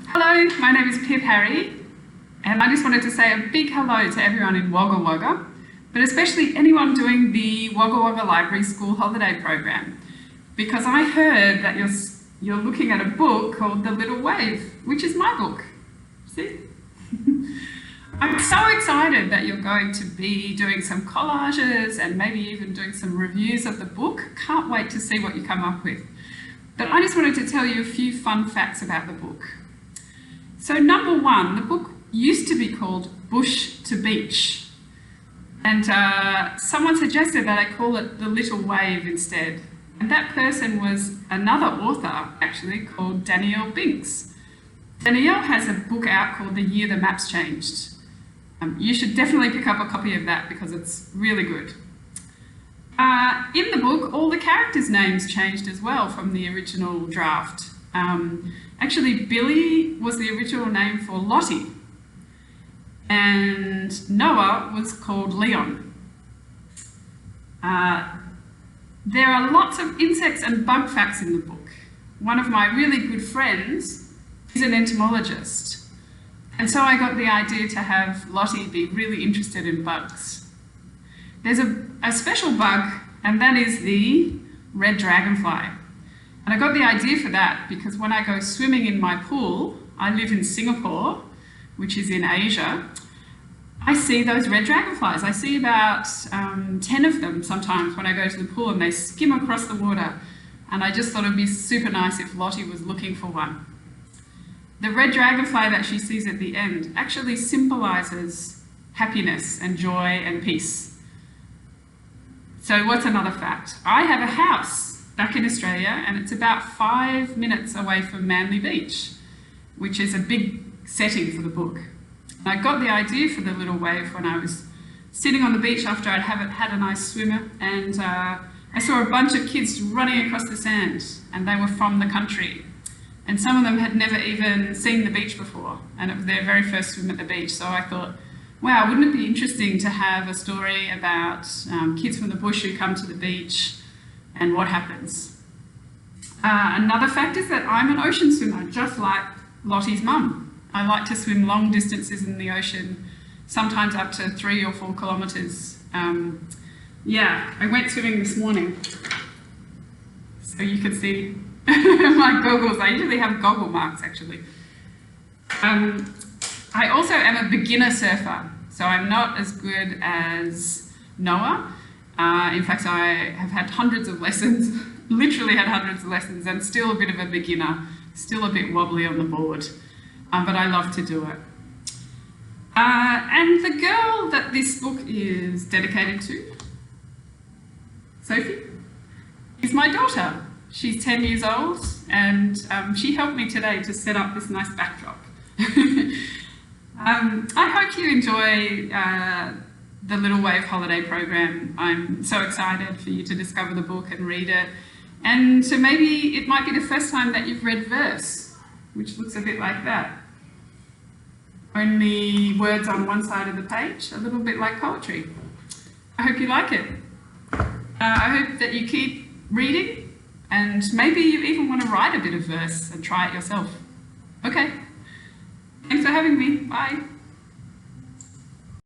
Hello, my name is Pip Harry, and I just wanted to say a big hello to everyone in Wagga Wagga, but especially anyone doing the Wagga Wagga Library School Holiday Program, because I heard that you're looking at a book called The Little Wave, which is my book. See? I'm so excited that you're going to be doing some collages and maybe even doing some reviews of the book. Can't wait to see what you come up with. But I just wanted to tell you a few fun facts about the book. So number one, the book used to be called Bush to Beach. And someone suggested that I call it The Little Wave instead. And that person was another author, actually, called Danielle Binks. Danielle has a book out called The Year the Maps Changed. You should definitely pick up a copy of that because it's really good. In the book, all the characters' names changed as well from the original draft. Actually, Billy was the original name for Lottie, and Noah was called Leon. There are lots of insects and bug facts in the book. One of my really good friends is an entomologist, and so I got the idea to have Lottie be really interested in bugs. There's a special bug, and that is the red dragonfly. And I got the idea for that because when I go swimming in my pool, I live in Singapore, which is in Asia, I see those red dragonflies. I see about 10 of them sometimes when I go to the pool, and they skim across the water. And I just thought it'd be super nice if Lottie was looking for one. The red dragonfly that she sees at the end actually symbolises happiness and joy and peace. So what's another fact? I have a house back in Australia, and it's about 5 minutes away from Manly Beach, which is a big setting for the book. And I got the idea for The Little Wave when I was sitting on the beach after I'd had a nice swimmer, and I saw a bunch of kids running across the sand, and they were from the country. And some of them had never even seen the beach before, and it was their very first swim at the beach. So I thought, wow, wouldn't it be interesting to have a story about kids from the bush who come to the beach and what happens. Another fact is that I'm an ocean swimmer, just like Lottie's mum. I like to swim long distances in the ocean, sometimes up to 3 or 4 kilometres. Yeah, I went swimming this morning, so you can see my goggles. I usually have goggle marks, actually. I also am a beginner surfer, so I'm not as good as Noah. In fact, I have had hundreds of lessons, literally had hundreds of lessons, and still a bit of a beginner, still a bit wobbly on the board, but I love to do it. And the girl that this book is dedicated to, Sophie, is my daughter. She's 10 years old, and she helped me today to set up this nice backdrop. I hope you enjoy the Little Wave Holiday Program. I'm so excited for you to discover the book and read it. And so maybe it might be the first time that you've read verse, which looks a bit like that. Only words on one side of the page, a little bit like poetry. I hope you like it. I hope that you keep reading, and maybe you even want to write a bit of verse and try it yourself. Okay. Thanks for having me. Bye.